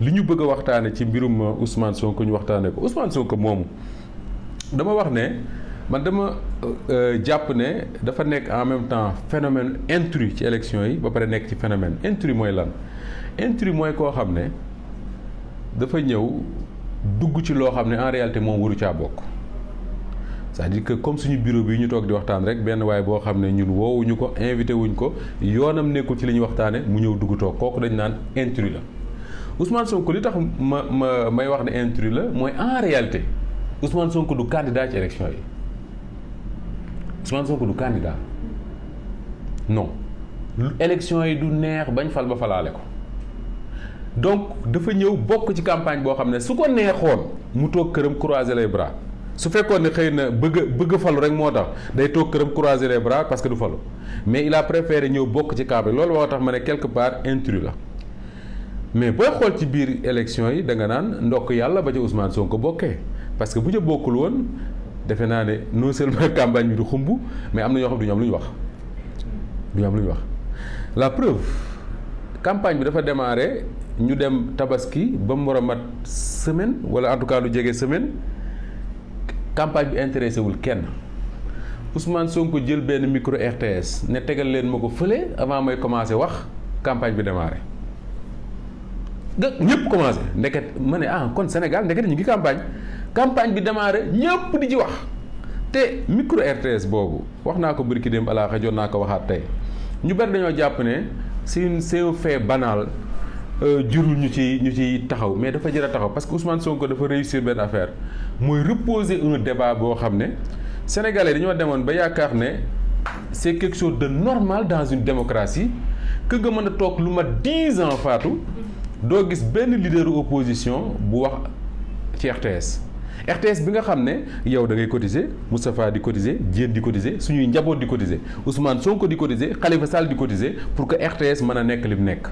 li ñu bëgg a waxtaane ci mbirum Ousmane Sonko ñu waxtaane ko Ousmane Sonko moomu dama wax ne man dama jàpp ne dafa nekk en même temps phénomène intrus ci élection yi ba pare nekk ci phénomène intrus mooy lan intrus mooy koo xam ne dafa ñëw dugg ci loo xam ne en réalité moom waru caa bokk c'est-à-dire que comme suñu bureau bi ñu toog di waxtaan rek benn waay boo xam ne ñun woowuñu ko invité wuñ ko yoonam nekkul ci li ñuy waxtaane mu ñëw dugg toog kooku dañ naan intrus la Ousmane Sonko li tax may wax ne intrus la mooy en réalité Ousmane Sonko du candidat ci élection yi Ousmane Sonko du candidat non élection yi du neex bañ fal ba falaale ko donc dafa ñëw bokk ci campagne boo xam ne su ko neexoon mu toog këram croiser les bras su fekkoon ne xëy na bëgg falu rek moo tax day toog këram croiser les bras parce que du falu mais il a préféré ñëw bokk ci camp bi loolu moo tax ma ne quelque part intrus la mais booy xool ci biir élection yi da nga naan ndokk yàlla ba ci Ousmane Sonko bokkee parce que bu ca bokkul woon defe naa ne non seulement campagne bi du xumb mais am na ñoo xam du ñu am lu ñu wax du ñu am lu ñu wax la preuve campagne bi dafa démarré ñu dem tabaski ba mu war a mat semaine wala en tout cas lu jege semaine campagne bi intéressé wul kenn Ousmane Sonko jël benn micro RTS ne tegal leen ma ko fële avant may commencé wax campagne bi démarré ñëpp commencé ndeket ma ne kon Sénégal ndeket ñu ngi campagne bi démarré ñëpp di ci wax te micro RTS boobu wax naa ko bërki dem alaa xajoon naa ko waxaat tey ñu bari dañoo jàpp ne c'est un fait banal jurul ñu ci taxaw mais dafa jër a taxaw parce que Ousmane Sonko dafa réussir benn affaire mooy reposer un débat boo xam ne sénégalais dañoo demoon ba yaakaar ne c'est quelque chose de normal dans une démocratie que nga mën a toog lu mat 10 ans faatu doo gis benn leader opposition bu wax ci RTS bi nga xam ne yow da ngay cotiser Moustapha di cotiser Diène di cotiser suñuy njaboot di cotiser Ousmane Sonko di cotiser Khalifa Sall di cotiser pour que RTS mën a nekk li mu nekk.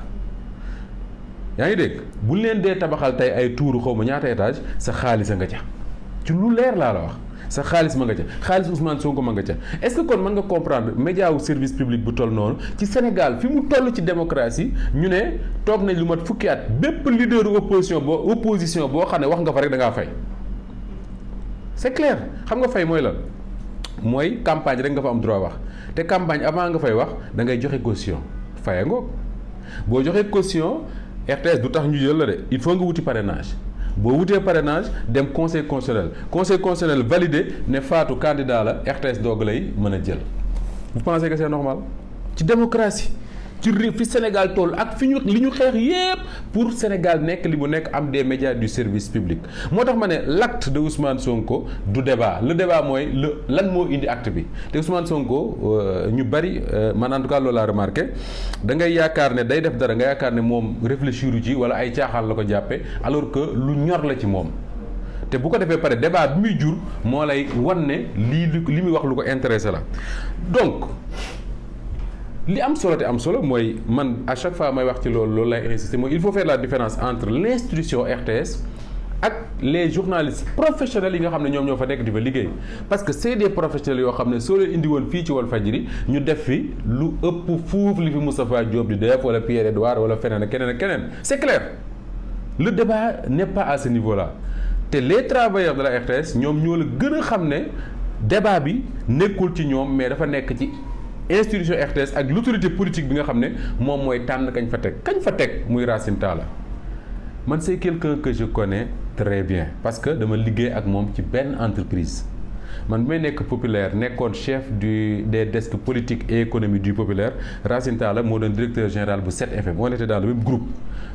yaa ngi dégg bu leen dee tabaxal tey ay tuuru xaw ma ñaata étage sa xaalis a nga ca ci lu leer laa la wax sa xaalis ma nga ca xaalis Ousmane Sonko ma nga ca est-ce que kon mën nga comprendre média wu service public bu toll noonu ci Sénégal fi mu toll ci démocratie ñu ne toog nañ lu mat fukki at bépp leader opposition boo xam ne wax nga fa rek da ngaa fay. c'est clair xam nga fay mooy lan mooy campagne rek nga fa am droit wax te campagne avant nga fay wax da ngay joxe caution faye ngoog boo joxe caution RTS du tax ñu jël la de il faut nga wuti parrainage boo wutee parrainage dem conseil constitutionnel validé ne Fatou candidat la RTS doog lay mën a jël. vous pensez que c'est normal ci démocratie ci réew fi Sénégal toll ak fi ñu li ñu xeex yépp pour Sénégal nekk li mu nekk am des médias du service public moo tax ma ne l'acte de Ousmane Sonko du débat le débat mooy lan moo indi acte bi te Ousmane Sonko ñu bari man en tout cas loolu laa remarqué da ngay yaakaar ne day def dara nga yaakaar ne moom réfléchir ci wala ay caaxaan la ko jàppe alors que lu ñor la ci moom te bu ko defee pare débat bi muy jur moo lay wan ne li muy wax lu ko intéressé la donc li am solo te am solo mooy man à chaque fois may wax ci loolu lay insister mooy il faut faire la différence entre l'institution RTS ak les journalistes professionnels yi nga xam ne ñoom ñoo fa nekk di fa liggéey parce que c'est des professionnels yoo xam ne soo leen indi woon fii ci Walfadjri ñu def fi lu ëpp fuuf li fi Moustapha Diop di def wala Pierre Edouard wala feneen ak keneen ak keneen c'est clair le débat n'est pas à ce niveau-là te les travailleurs de la RTS ñoom ñoo la gën a xam ne débat bi nekkul ci ñoom mais dafa nekk ci institution RTS ak l'autorité politique bi nga xam ne moom mooy tànn kañ fa teg muy Racine Talla man c'est quelqu'un que je connais très bien parce que dama liggéey ak moom ci benn entreprise man bi may nekk Populaire nekkoon chef des desks politique et économie du Populaire Racine Talla moo doon directeur général bu 7FM on était dans le même groupe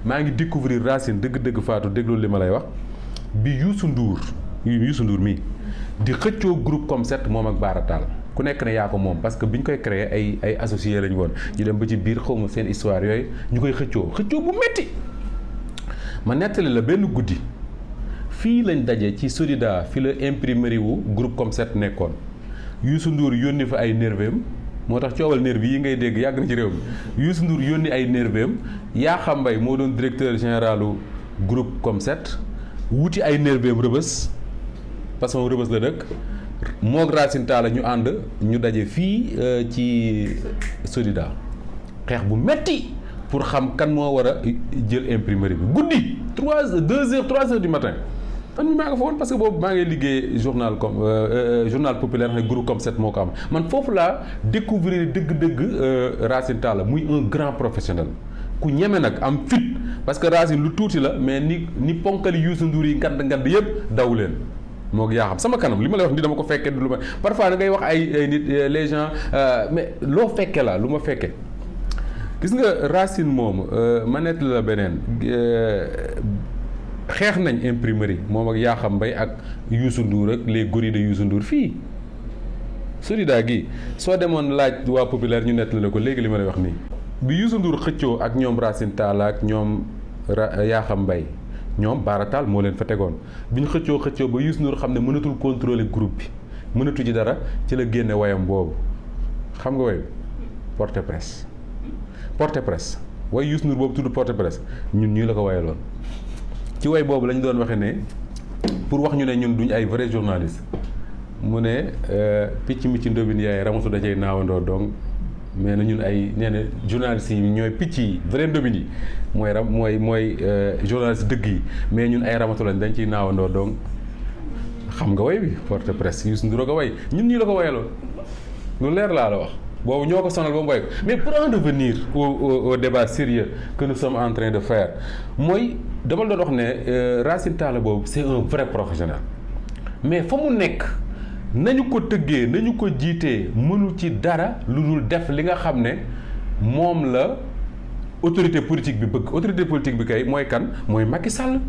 maa ngi découvrir Racine dëgg-dëgg Fatou déglu li ma lay wax bi Youssou Ndour mii di xëccoo groupe comme 7 moom ak Bara Tall ku nekk ne yaa ko moom parce que bi ñu koy créer ay associés lañu woon ñu dem ba ci biir xawma seen histoire yooyu ñu koy xëccoo bu metti ma nettali la benn guddi fii lañ daje ci Sodida fi la imprimerie wu groupe comme 7 nekkoon Youssou Ndour yónni fa ay nerveem moo tax coowal nervi yi ngay dégg yàgg na ci réew mi Youssou Ndour yónni ay nerveem Yakham Mbaye moo doon directeur généralu groupe comme 7 wuti ay nerveem Rëbës façon Rëbës la dëkk moog Racine Talla ñu ànd ñu daje fii ci Sodida xeex bu metti pour xam kan moo war a jël imprimerie bi guddi 3 heures du matin. man mi maa nga fa woon parce que boobu maa ngi liggéey journal comme journal populaire ne groupe comme 7 moo ko am man foofu laa découvrir dëgg-dëgg Racine Talla muy un grand professionnel ku ñeme nag am fit parce que Racine lu tuuti la mais ni ponkali Youssou Ndour yi ngand yëpp daw leen moo yaa xam sama kanam li ma lay wax ni dama ko fekkee du lu ma parfois da ngay wax ay nit les gens mais loo fekke la lu ma fekke gis nga Racine moomu ma nett la beneen xeex nañ imprimerie moom ak Yakham Mbaye ak Youssou Ndour ak les gorilles de Youssou Ndour fii Solida gi soo demoon laaj waa populaire ñu nett la ko léegi li ma lay wax nii bi Youssou Ndour xëccoo ak ñoom Racine Talla ak ñoom Yakham Mbaye ñoom baarataal moo leen fa tegoon bi ñu xëccoo ba Youssou Ndour xam ne mënatul contrôler groupe bi mënatu ci dara ci la génne wayam boobu xam nga way porte presse way Youssou Ndour boobu tudd porte presse ñun ñii la ko wayaloon ci way boobu lañu doon waxe ne pour wax ñu ne ñun duñ ay vrai journaliste mu ne picc mi ci ndóbin yaay ramatu da cay naawandoo donc mais na ñun ay nee na journalistes yi ñooy picc yi vrai ndóbin yi mooy journaliste dëgg yi mais ñun ay ramatu lañ dañ ciy naawandoo donc xam nga way bi porte presse Youssou Ndour ko way ñun ñii la ko wayaloon lu leer laa la wax boobu ñoo ko sonal ba mu way ko mais pour en revenir au débat sérieux que nous sommes en train de faire mooy dama doon wax ne Racine Talla boobu c'est un vrai professionnel mais fa mu nekk nañu ko tëggee nañu ko jiitee mënu ci dara lu dul def li nga xam ne moom la autorité politique bi bëgg autorité politique bi kay mooy kan mooy Macky Sall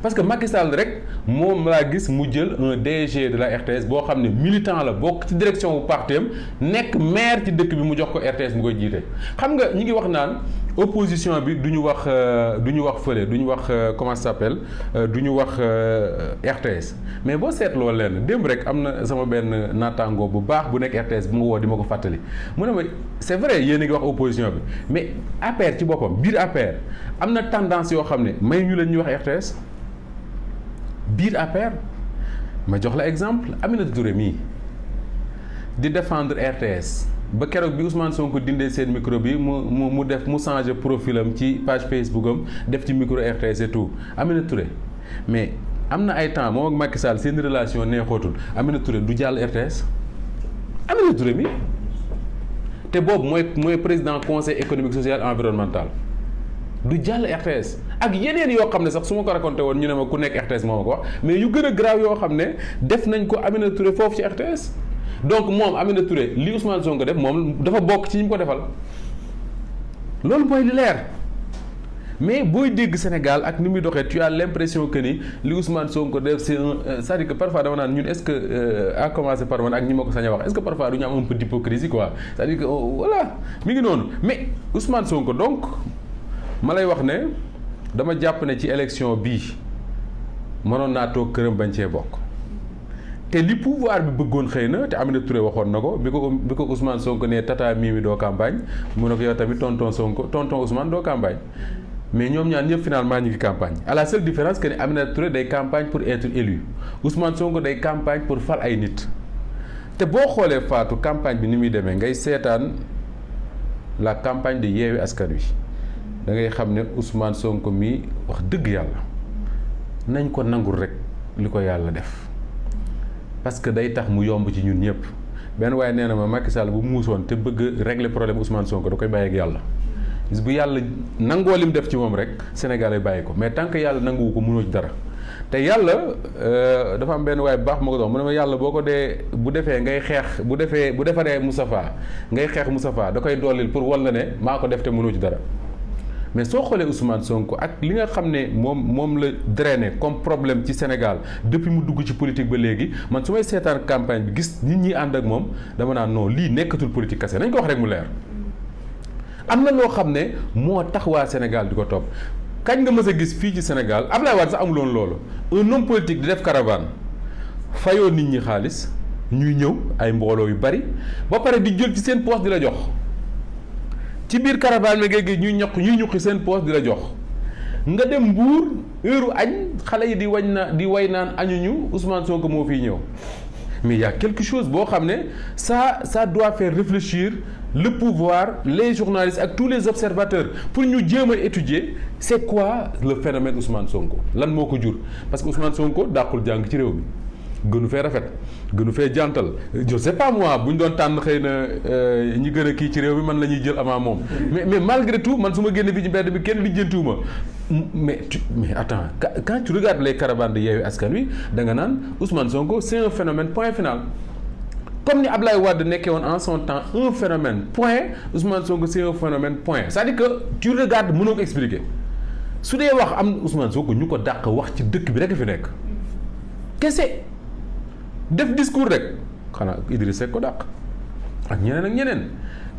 parce que Macky Sall rek moom laa gis mu jël un DG de la RTS boo xam ne militant la bokk ci direction bu partem nekk maire ci dëkk bi mu jox ko RTS mu koy jiite xam nga ñi ngi wax naan opposition bi du ñu wax fële du ñu wax comment ça s'appelle du ñu wax RTS mais boo seetloo leen démb rek am na sama benn naataango bu baax bu nekk RTS bu ma woo di ma ko fàttali mu ne ma c'est vrai yéen a ngi wax opposition bi mais APR ci boppam biir APR am na tendance yoo xam ne may ñu leen ñuy wax RTS biir APR ma jox la exemple Aminata Touré mii di défendre RTS ba keroog bi Ousmane Sonko dindee seen micro bi mu changé profil am ci page Facebook am def ci micro RTS et tout Aminata Touré mais am na ay temps moom ak Macky Sall seen relation neexootul Aminata Touré du jàll RTS Aminata Touré mi te boobu mooy président conseil économique social environnemental du jàll RTS ak yeneen yoo xam ne sax su ma ko raconté woon ñu ne ma ku nekk RTS moo ma ko wax mais yu gën a grave yoo xam ne def nañ ko Aminata Touré foofu ci RTS donc moom Aminata Touré li Ousmane Sonko def moom dafa bokk ci ñi mu ko defal loolu mooy li leer mais booy dégg Sénégal ak ni muy doxee tu as l'impression que ni li Ousmane Sonko def c'est c'est-à-dire que parfois dama naan ñun est-ce que à commencer par man ak ñi ma ko sañ a wax est-ce que parfois du ñu am un peu d'hypocrisie quoi c'est-à-dire que voilà mi ngi noonu mais Ousmane Sonko donc ma lay wax ne dama jàpp ne ci élection bii mënoon naa toog këram bañ cee bokk te li pouvoir bi bëggoon xëy na te Aminata Touré waxoon na ko bi ko Ousmane Sonko ne tata Mimi doo campagne mu ne ko yow tamit tonton Ousmane doo campagne mais ñoom ñaar ñëpp finalement ñu ngi campagne à la seule différence que ne Aminata Touré day campagne pour être élu Ousmane Sonko day campagne pour fal ay nit te boo xoolee Fatou campagne bi ni muy demee ngay seetaan la campagne de Yewwi Askan Wi da ngay xam ne Ousmane Sonko mi wax dëgg yàlla nañ ko nangul rek li ko yàlla def parce que day tax mu yomb ci ñun ñëpp benn waaye nee na ma Macky Sall bu muusoon te bëgg régler problème Ousmane Sonko da koy bàyyi ak yàlla bis bu yàlla nangoo lim def ci moom rek Sénégal ay bàyyi ko mais tant que yàlla nanguwu ko mënoo ci dara te yàlla dafa am benn waaye bu baax ma ko doon mu ne ma yàlla boo ko dee bu defee ngay xeex bu defaree Moustapha ngay xeex Moustapha da koy dollil pour wal la ne maa ko def te mënoo ci dara mais soo xoolee Ousmane Sonko ak li nga xam ne moom la drainé comme problème ci Sénégal depuis mu dugg ci politique ba léegi man su may seetaan campagne bi gis nit ñi ànd ak moom dama naan non lii nekkatul politique kese nañ ko wax rek mu leer. am na loo xam ne moo tax waa Sénégal di ko topp kañ nga mës a gis fii ci Sénégal Abdoulaye Wade sax amuloon loolu un homme politique di def caravane fayoo nit ñi xaalis ñuy ñëw ay mbooloo yu bari ba pare di jël ci seen poche di la jox. ci biir caravane bi ngay gis ñuy ñuqi seen poche di la jox nga dem Mbuur heure añ xale yi di way naan añuñu Ousmane Sonko moo fiy ñëw mais il y a quelque chose boo xam ne ça doit faire réfléchir le pouvoir les journalistes ak tous les observateurs pour ñu jéem a étudier c'est quoi le phénomène Ousmane Sonko lan moo ko jur parce que Ousmane Sonko dàqul jàng ci réew mi gënu fee rafet gënu fee jantal je sais pas moi bu ñu doon tànn xëy na ñi gën a kii ci réew mi man la ñuy jël avant moom mais malgré tout man su ma génne fii ci mbedd bi kenn lijjantiwuma mais attends quand tu regardes les caravanes de Yewwi Askan Wi da nga naan Ousmane Sonko c'est un phénomène point final comme ni Ablaye Wade nekkee woon en son temps un phénomène point Ousmane Sonko c'est un phénomène point c'est-à-dire que tu regardes mënoo ko expliquer su dee wax am Ousmane Sonko ñu ko dàq wax ci dëkk bi rek fi nekk kese def discours rek xanaa Idriss Seck ko dàq ak ñeneen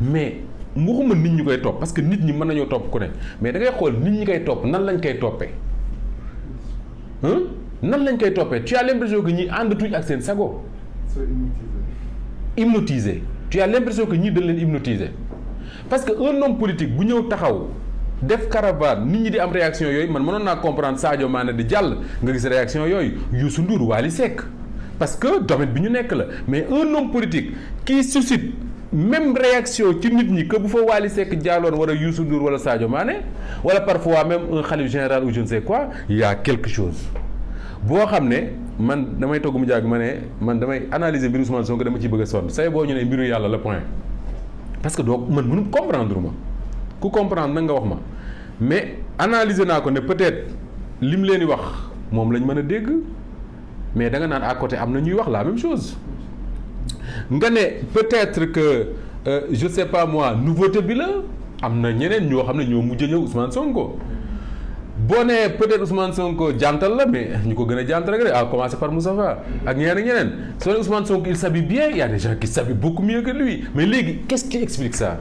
mais waxuma nit ñi koy topp parce que nit ñi mën nañoo topp ku ne mais da ngay xool nit ñi koy topp nan lañ koy toppee nan lañ koy toppee tu as l'impression que ñi àndatuñ ak seen sago. Hypnotisé tu as l'impression que ñii dañ leen hypnotiser parce que un homme politique bu ñëw taxaw def caravane nit ñi di am réaction yooyu man mënoon naa comprendre Sadio Mané di jàll nga gis réaction yooyu Youssou Ndour Wally Seck parce que domaine bi ñu nekk la mais un homme politique qui suscite même réaction ci nit ñi que bu fa Wally Seck jàlloon wala Youssou Ndour wala Sadio Mané wala parfois même un khalife général ou je ne sais quoi il y a quelque chose boo xam ne man damay togg mu jàgg ma ne man damay analyser mbiru Ousmane Sonko dama ciy bëgg a sonn say boo ñu ne mbiru yàlla la point parce que donc man mënu comprendre ma ku comprendre nag nga wax ma mais analyser naa ko ne peut-être lim leen di wax moom lañ mën a dégg mais da nga naan à côté am na ñuy wax la même chose nga ne peut-être que je sais pas moi nouveauté bi la am na ñeneen ñoo xam ne ñoo mujj ñëw Ousmane Sonko boo nee peut-être Ousmane Sonko jantal la mais ñu ko gën a jantal rek à commencer par Moustapha ak ñeneen soo nee Ousmane Sonko il s'habille bien il y a des gens qui s'habillent beaucoup mieux que lui mais léegi qu'est-ce qui explique ça